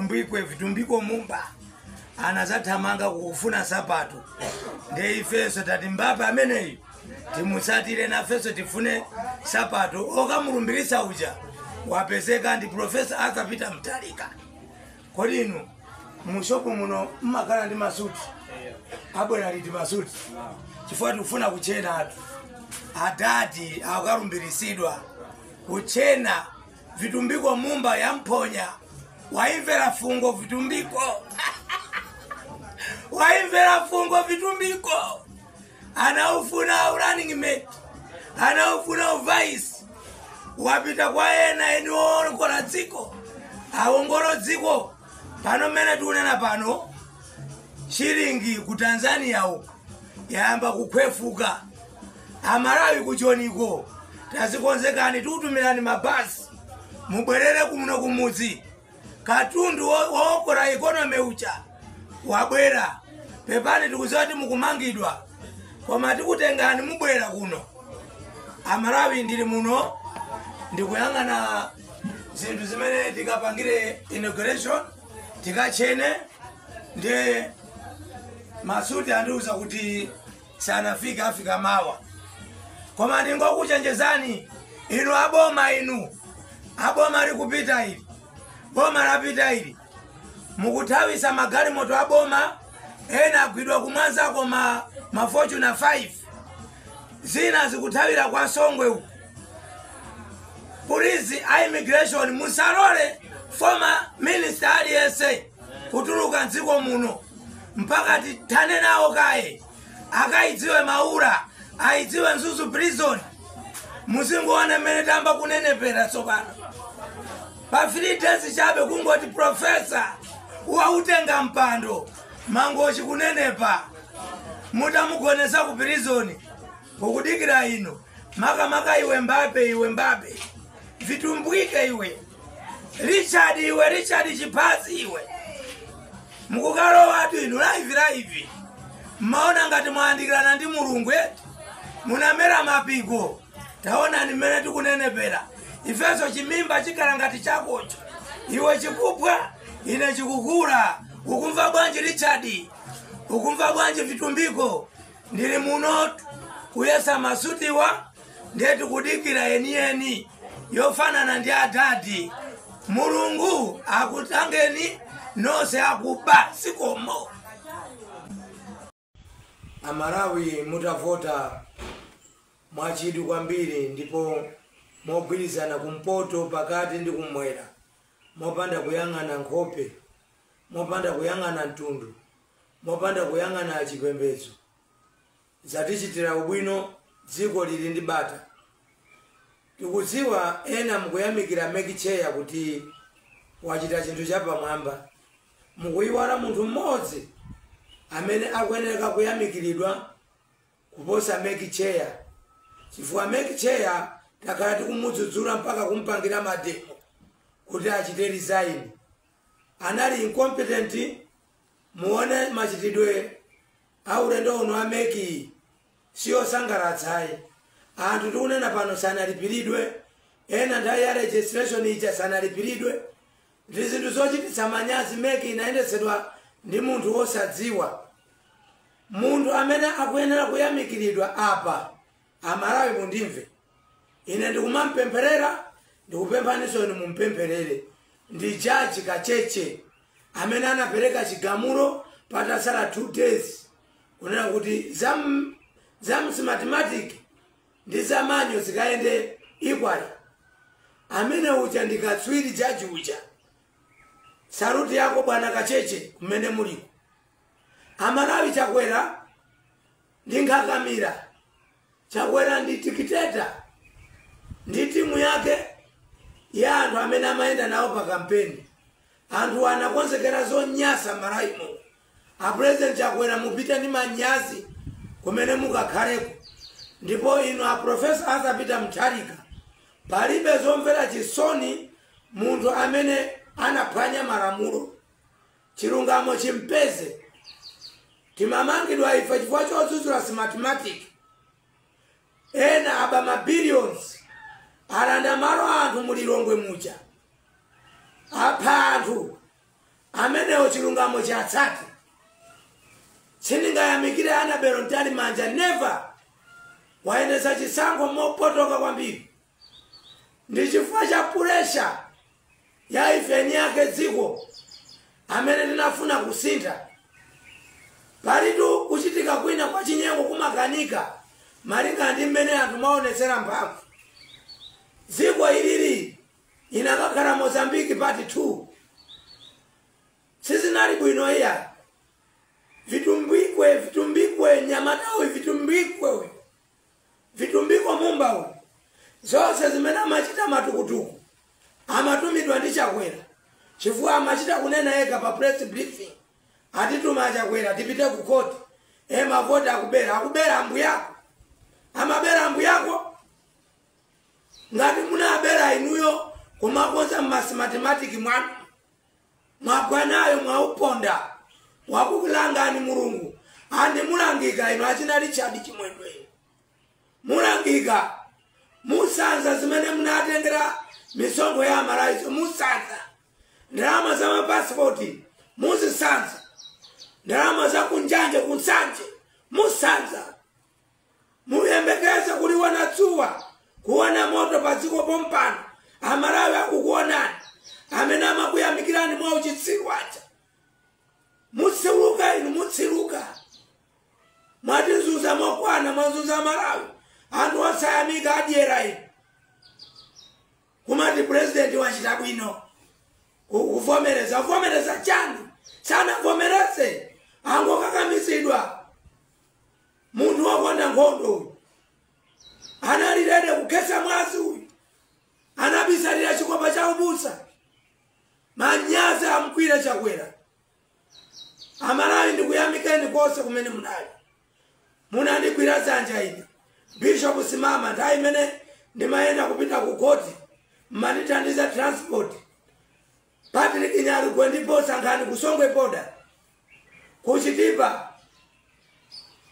vitumbiko mumba anazathamanga kufuna sapato nde ifeso tati Mbappe ameneyi timusatire nafeso tifune sapato okamulumbirisa uja wapezeka ndi Professor Arthur Peter Mutharika. Kodi inu mushopu muno mmakhala ndi masuti abwera liti masuti chifukwa tikufuna kuchena atu adati akalumbirisidwa kuchena vitumbiko mumba yamponya waimvera fungo vitumbiko waimvera fungo vitumbiko anaufuna running mate anaufuna vice wapita kwa ena eniwongola dziko awongolo dziko pano mene tikunena pano shilingi ku Tanzania uko yamba kukhwefuka amalawi kuchoniko tazikonzekani tutumirani mabasi mubwerere kumuno kumudzi katundu wookora economy ucha wabwera pepani tikuzati mukumangidwa koma tikutengani mubwera kuno amalawi ndili muno ndikuyang'ana zinthu zimene tikapangire inauguration tikachene nde masuti andiuza kuti sanafika afika mawa koma ndingokuchenjezani inu aboma likupita ili boma lapita ili mukuthawisa magali moto aboma ena agwidwa kumwanza koma Fortune 5 zina zikuthawira kwa Songwe uko police immigration musalole former minister aliyese kutuluka nziko muno mpaka titane nawo kaye akaidziwe Maura aidziwe Nzuzu prison muzingoona mmene tamba kunenepera tsopano pa 3 days chabe kungoti professor wautenga mpando mangochi kunenepa mutamugonesa ku prison kukudikira ino maka iwe Mbappe vitumbwike iwe Richard Chipazi iwe mukukalo watu inu live maona ngati mwandikirana ndi Mulungu eti munamera mapiko taona ni mmene tikunenepera ifeso chimimba chikala ngati chakocho iwe chikupwa ine chikukula ukumva bwanji Richard ukumva bwanji vitumbiko ndili muno kuyesa masutiwa ndeti kudikira enieni yofanana ndi adadi Mulungu akutangeni nose akuba sikomo amalawi mutavota mwachidi kwambiri ndipo mogwirizana kumpoto pakati ndi kumwera mopanda kuyang'ana nkhope mopanda kuyang'ana mtundu mopanda kuyang'ana chipembedzo zatichitira ubwino dziko lili ndi bata tikudziwa ena mukuyamikira mekicheya kuti wachita chinthu chapamwamba mukuyiwala munthu mmodzi amene akuyenera kuyamikiridwa kuposa mekicheya chifukwa mekicheya takhala tikumudzudzula mpaka kumpangira mademo kuti achite resign anali incompetent muone machitidwe aulendo uno ameki siyo sangalatsayi anthu tikunena pano sanalipiridwe ena nthawi ya registration ija sanalipiridwe ndi zinthu zochititsa manyazi meki inayendesedwa ndi munthu wosadziwa munthu amene akuyenera kuyamikiridwa apa amalawi mundimve ine ndikumampempherera ndikupemphaninso inu mumpempherere ndi Jaji Kacheche amene anapereka chigamulo patasala 2 days kunena kuti za mathematics ndi zamanyo zikaende equally amene uja ndikatswiri jaji uja saluti yako bwana Kacheche kumene muliko amalawi chakwera ndi Nkhakamira chakwera ndi tikiteta ndi timu yake ya anthu amene amaenda nawo pa kampeni anthu anakonzekera zonyasa maraimo a president chakwera mupita ndi manyazi kumene mukakhaleko ndipo ino a Professor Arthur Peter Mutharika palibe zomvera chisoni munthu amene anaphwanya malamulo chilungamo chimpeze timamangidwa ife chifukwa chodzudzula mathematics ena aba mabillions alanda malo anthu mulilongwe mucha apha anthu amenewo chilungamo cha tsati sindingayamikire ana Berontali Manja never waendesa chisankho mopotoka kwambiri ndi chifukwa cha pressure ya ifeni yake dziko amene tinafuna kusintha palitu kuchitika kwina kwa chinyengo kumakanika malinga ndi mmene anthu maonetsera mphamvu dziko ilili inakakhala Mozambique part 2 sizinali bwino iya vitumbikwe Nyamatawi vitumbikwe Mumbawi zonse zimene amachita matukutuku amatumidwa ndi Chakwera chifukwa amachita kunena eka pa press briefing atituma Chakwera tipite ku court mavoti akubera ambuyako amabera ambuyako ngati munabera inuyo kumakonza mathematics mwanu mwagwanayo mwauponda wakukulangani Mulungu andi mulangika ino achina Richard Chimwendwe mulangika musanza zimene munatengera misonkho ya Amalaizo musanza ndalama za mapasipoti muzisanza ndalama za kunjanje kunsanje musanza muyembekeza kuliwa na tsuwa kuona moto padziko pompano Amalawi akukuonani amene amakuyamikirani mwa uchitsiru acha mutsiruka inu mutsiruka mwatinzuza mokwana mwazuza Malawi anthu osayamika adyera inu kumati president wachita bwino kuvomereza chani sana vomereze angokakamisidwa munthu wakonda nkhondo analirede kukhetsa mwazi uyu anabisalira chikopa cha ubusa manyazi amkwira Chakwera Amalawi ndikuyamikeni konse kumene munali munandigwira dzanja ine Bishop Simama nthawi imene ndimayenda kupita ku koti mmanithandiza transport Patrick Nyarugwe ndipo sankhani kusongwe boda kuchitipa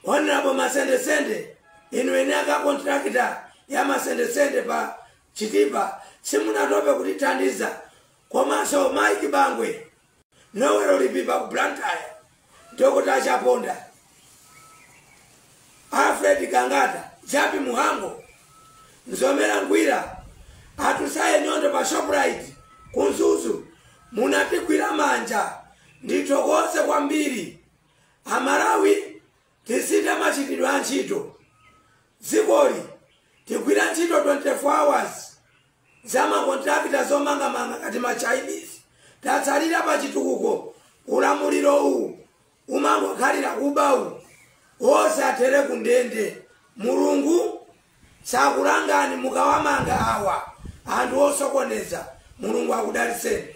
Honorable Masende inu ene aka contractor ya Masende pa chitipa simunatope kutithandiza komanso Mike Bangwe nowero lipipa ku Blantyre Dr. Chaponda Alfred Kangata Jabi Muhango Nzomera Ngwira atusaye nyondo pa Shoprite kunzuzu munatikwira manja ndithokoze kwambiri Amalawi tisita machitidwe a ntchito dzikoli tikwira ntchito 24 hours zama contractor zomanga kati ma Chinese tatsalira pa chitukuko ulamuliro uwu umangokhalira kubawu osatere kundende Mulungu sakulangani mukawamanga awa anthu osokoneza Mulungu akudaliseni